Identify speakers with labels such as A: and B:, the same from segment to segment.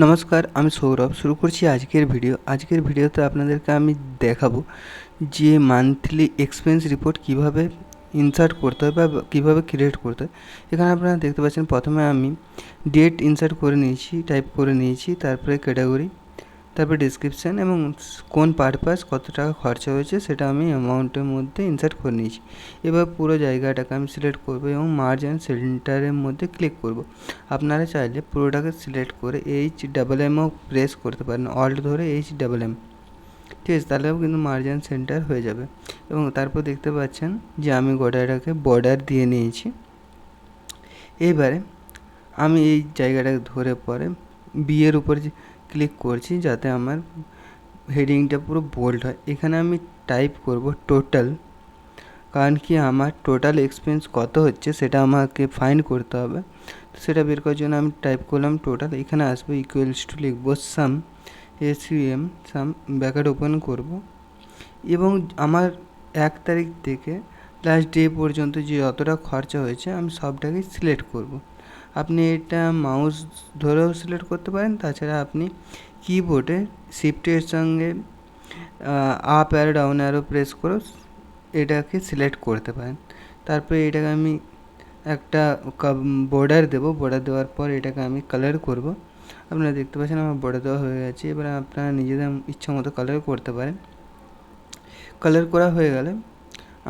A: নমস্কার, আমি সৌরভ। শুরু করছি আজকের ভিডিও। আজকের ভিডিওতে আপনাদেরকে আমি দেখাবো যে মান্থলি এক্সপেন্স রিপোর্ট কিভাবে ইনসার্ট করতে হয় বা কীভাবে ক্রিয়েট করতে হয়। এখানে আপনারা দেখতে পাচ্ছেন প্রথমে আমি ডেট ইনসার্ট করে নিয়েছি, টাইপ করে নিয়েছি, তারপরে ক্যাটাগরি, তারপরে ডেসক্রিপশান এবং কোন পারপাস কত টাকা খরচা হয়েছে সেটা আমি অ্যামাউন্টের মধ্যে ইনসার্ট করে নিয়েছি। এবার পুরো জায়গাটাকে আমি সিলেক্ট করব এবং মার্জ অ্যান্ড সেন্টারের মধ্যে ক্লিক করব। আপনারা চাইলে পুরোটাকে সিলেক্ট করে HMMও প্রেস করতে পারেন, অল্ট ধরে HMM, ঠিক আছে, তাহলেও কিন্তু মার্জ অ্যান্ড সেন্টার হয়ে যাবে। এবং তারপর দেখতে পাচ্ছেন যে আমি গোটাটাকে বর্ডার দিয়ে নিয়েছি। এবারে আমি এই জায়গাটাকে ধরে পরে বিয়ের উপর ক্লিক করছি যাতে আমার হেডিংটা পুরো বোল্ড হয়। এখানে আমি টাইপ করব টোটাল, কারণ কি আমার টোটাল এক্সপেন্স কত হচ্ছে সেটা আমাকে ফাইন্ড করতে হবে। তো সেটা বের করার জন্য আমি টাইপ করলাম টোটাল। এখানে আসবে ইকুয়ালস টু লিখব সাম, SUM, সাম ব্র্যাকেট ওপেন করব এবং আমার 1 তারিখ থেকে লাস্ট ডে পর্যন্ত যে যতটা খরচা হয়েছে আমি সবটাকে সিলেক্ট করব। আপনি এটা মাউস ধরেও সিলেক্ট করতে পারেন, তাছাড়া আপনি কিবোর্ডে শিফটের সঙ্গে up arrow down arrow press করে এটাকে সিলেক্ট করতে পারেন। তারপরে এটাকে আমি একটা বর্ডার দেবো। বর্ডার দেওয়ার পর এটাকে আমি কালার করব। আপনারা দেখতে পাচ্ছেন আমার বর্ডার দেওয়া হয়ে গেছে। এবার আপনারা নিজেদের ইচ্ছা মতো কালার করতে পারেন। কালার করা হয়ে গেলে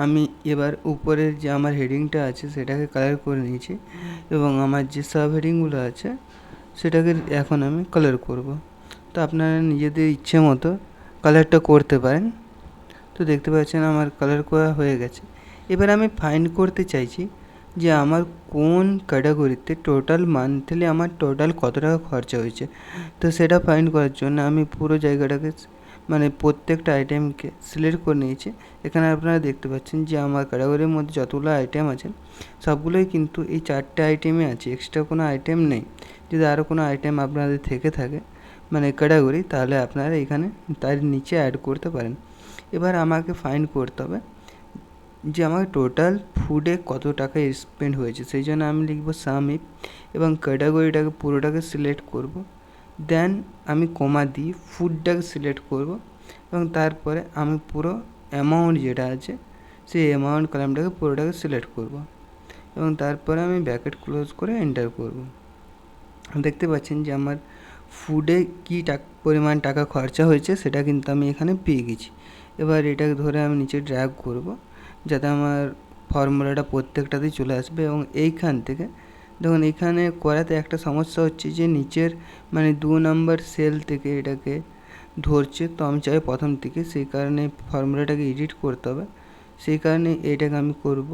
A: আমি এবার উপরের যে আমার হেডিংটা আছে সেটাকে কালার করে নিয়েছি এবং আমার যে সাব হেডিংগুলো আছে সেটাকে এখন আমি কালার করব। তো আপনারা নিজেদের ইচ্ছে মতো কালারটা করতে পারেন। তো দেখতে পাচ্ছেন আমার কালার করা হয়ে গেছে। এবার আমি ফাইন্ড করতে চাইছি যে আমার কোন ক্যাটাগরিতে টোটাল মান্থলি আমার টোটাল কত টাকা খরচা হয়েছে। তো সেটা ফাইন্ড করার জন্য আমি পুরো জায়গাটাকে মানে প্রত্যেকটা আইটেমকে সিলেক্ট করে নিয়েছি। এখানে আপনারা দেখতে পাচ্ছেন যে আমার ক্যাটাগরির মধ্যে যতগুলো আইটেম আছে সবগুলোই কিন্তু এই 4টে আইটেমই আছে, এক্সট্রা কোনো আইটেম নেই। যদি আরও কোনো আইটেম আপনাদের থেকে থাকে মানে ক্যাটাগরি, তাহলে আপনারা এখানে তার নিচে অ্যাড করতে পারেন। এবার আমাকে ফাইন্ড করতে হবে যে আমার টোটাল ফুডে কত টাকা স্পেন্ড হয়েছে। সেই জন্য আমি লিখব SUMIF এবং ক্যাটাগরিটাকে পুরোটাকে সিলেক্ট করব। দেন আমি কমা দিয়ে ফুডটাকে সিলেক্ট করব এবং তারপরে আমি পুরো অ্যামাউন্ট যেটা আছে সেই অ্যামাউন্ট কলামটাকে পুরোটাকে সিলেক্ট করব এবং তারপরে আমি ব্র্যাকেট ক্লোজ করে এন্টার করব। দেখতে পাচ্ছেন যে আমার ফুডে কী পরিমাণ টাকা খরচা হয়েছে সেটা কিন্তু আমি এখানে পেয়ে গেছি। এবার এটাকে ধরে আমি নিচে ড্র্যাগ করব যাতে আমার ফর্মুলাটা প্রত্যেকটাতেই চলে আসবে। এবং এইখান থেকে দেখুন এখানে করাতে একটা সমস্যা হচ্ছে যে নিচের মানে 2 নম্বর সেল থেকে এটাকে ধরছে। তো আমি চাই প্রথম থেকে, সেই কারণে ফর্মুলাটাকে এডিট করতে হবে। সেই কারণে এটাকে আমি করব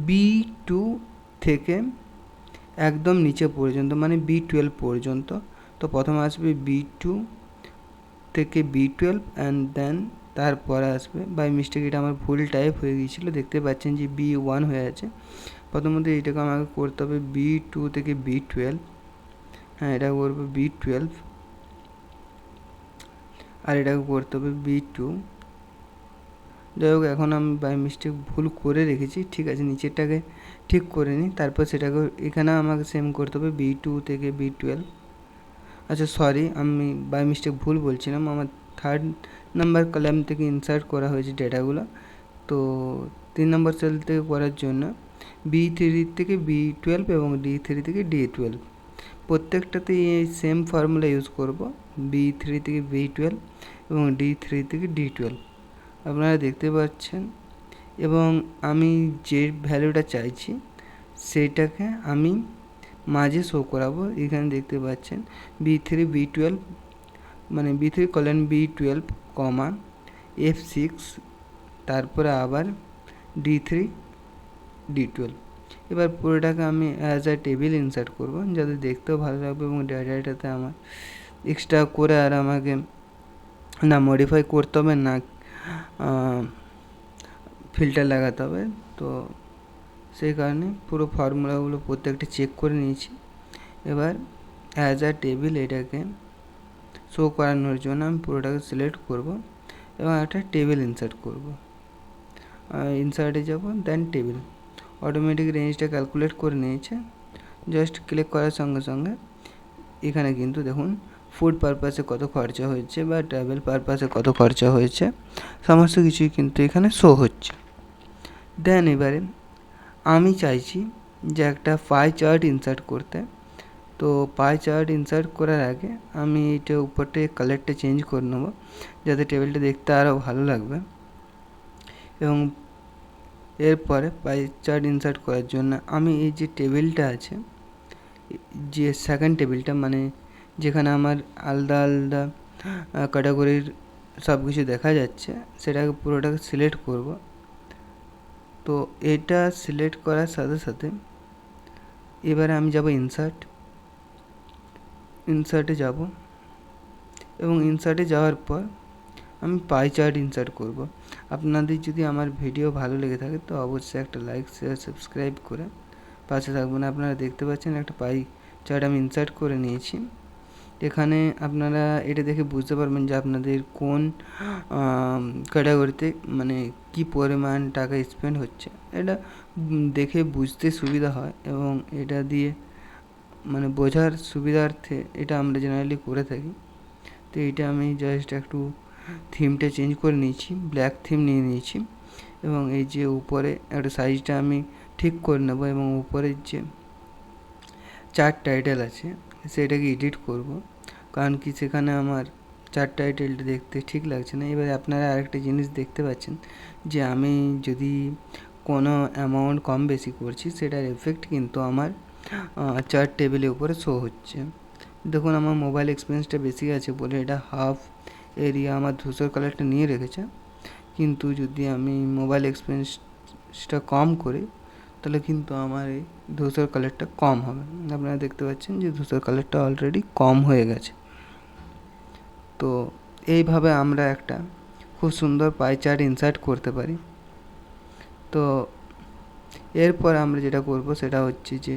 A: B2 থেকে একদম নিচে পর্যন্ত মানে B12 পর্যন্ত। তো প্রথমে আসবে B2 থেকে B12 অ্যান্ড দেন তারপরে আসবে, বাই মিস্টেক এটা আমার ভুল টাইপ হয়ে গিয়েছিলো, দেখতে পাচ্ছেন যে B1 হয়ে আছে। প্রথমত এটাকে আমাকে করতে হবে B2 থেকে B12, হ্যাঁ এটা করবো B12, আর এটাকে করতে হবে B2। যাই হোক এখন আমি বাই মিস্টেক ভুল করে রেখেছি, ঠিক আছে, নিচেরটাকে ঠিক করে নিই। তারপর সেটাকে এখানে আমাকে সেম করতে হবে B2 থেকে B12। আচ্ছা সরি, আমি বাই মিস্টেক ভুল বলছিলাম, আমার 3rd নাম্বার কলাম থেকে ইনসার্ট করা হয়েছে ডেটাগুলো। তো 3 নম্বর সেল থেকে করার জন্য B3 থেকে B12 এবং D3 থেকে D12 প্রত্যেকটাতেই এই সেম ফর্মুলা ইউজ করব, B3 থেকে B12 এবং D3 থেকে D12 আপনারা দেখতে পাচ্ছেন। এবং আমি যে ভ্যালুটা চাইছি সেটাকে আমি মাঝে শো করাবো। এখানে দেখতে পাচ্ছেন B3 B12 মানে B3 কলন B12 কমা F6, তারপরে আবার D3 D12। এবার পুরোটাকে আমি অ্যাজ আ টেবিল ইনসার্ট করব যাতে দেখতেও ভালো লাগবে এবং ডাটাটাতে আমার এক্সট্রা করে আর আমাকে না মডিফাই করতে হবে না ফিল্টার লাগাতে হবে। তো সেই কারণে পুরো ফর্মুলাগুলো প্রত্যেকটা চেক করে নিয়েছি। এবার অ্যাজ আ টেবিল এটাকে শো করানোর জন্য আমি পুরোটাকে সিলেক্ট করব এবং একটা টেবিল ইনসার্ট করব। ইনসার্টে যাব, দেন টেবিল, অটোমেটিক রেঞ্জটা ক্যালকুলেট করে নিয়েছে। জাস্ট ক্লিক করার সঙ্গে সঙ্গে এখানে কিন্তু দেখুন ফুড পারপাসে কত খরচা হয়েছে বা ট্রাভেল পারপাসে কত খরচা হয়েছে সমস্ত কিছুই কিন্তু এখানে শো হচ্ছে। দেন এবারে আমি চাইছি যে একটা পাই চার্ট ইনসার্ট করতে। তো পাই চার্ট ইনসার্ট করার আগে আমি এইটা উপরটা কালারটা চেঞ্জ করে নেবো যাতে টেবিলটা দেখতে আরও ভালো লাগবে। এবং এরপরে পাই চার্ট ইনসার্ট করার জন্য আমি এই যে টেবিলটা আছে, যে সেকেন্ড টেবিলটা মানে যেখানে আমার আলাদা আলাদা ক্যাটাগরির সব কিছু দেখা যাচ্ছে, সেটাকে পুরোটাকে সিলেক্ট করব। তো এটা সিলেক্ট করার সাথে সাথে এবারে আমি যাব ইনসার্টে যাব এবং ইনসার্টে যাওয়ার পর আমি পাই চার্ট ইনসার্ট করব। আপনাদের যদি আমার ভিডিও ভালো লেগে থাকে তো অবশ্যই একটা লাইক শেয়ার সাবস্ক্রাইব করে পাশে থাকবেন। আপনারা দেখতে পাচ্ছেন একটা পাই চার্ট আমি ইনসার্ট করে নিয়েছি। এখানে আপনারা এটা দেখে বুঝতে পারবেন যে আপনাদের কোন ক্যাটাগরিতে মানে কি পরিমাণ টাকা স্পেন্ড হচ্ছে, এটা দেখে বুঝতে সুবিধা হয় এবং এটা দিয়ে মানে বোঝার সুবিধার্থে এটা আমরা জেনারেলি করে থাকি। তো এইটা আমি জাস্ট একটু থিমটা চেঞ্জ করে নিয়েছি, ব্ল্যাক থিম নিয়ে নিয়েছি এবং এই যে উপরে একটা সাইজটা আমি ঠিক করে নেব এবং উপরের যে চার্ট টাইটেল আছে সেটাকে এডিট করব, কারণ কি সেখানে আমার চার্ট টাইটেলটা দেখতে ঠিক লাগছে না। এবারে আপনারা আরেকটা জিনিস দেখতে পাচ্ছেন যে আমি যদি কোনো অ্যামাউন্ট কম বেশি করছি সেটার এফেক্ট কিন্তু আমার চার্ট টেবিলের উপরে শো হচ্ছে। দেখুন আমার মোবাইল এক্সপেন্সটা বেশি আছে বলে এটা হাফ এরিয়া আমার ধূসর কালারটা নিয়ে রেখেছে, কিন্তু যদি আমি মোবাইল এক্সপেন্সটা কম করি তাহলে কিন্তু আমার এই ধূসর কালারটা কম হবে। আপনারা দেখতে পাচ্ছেন যে ধূসর কালারটা অলরেডি কম হয়ে গেছে। তো এইভাবে আমরা একটা খুব সুন্দর পাই চার্ট ইনসার্ট করতে পারি। তো এরপর আমরা যেটা করব সেটা হচ্ছে যে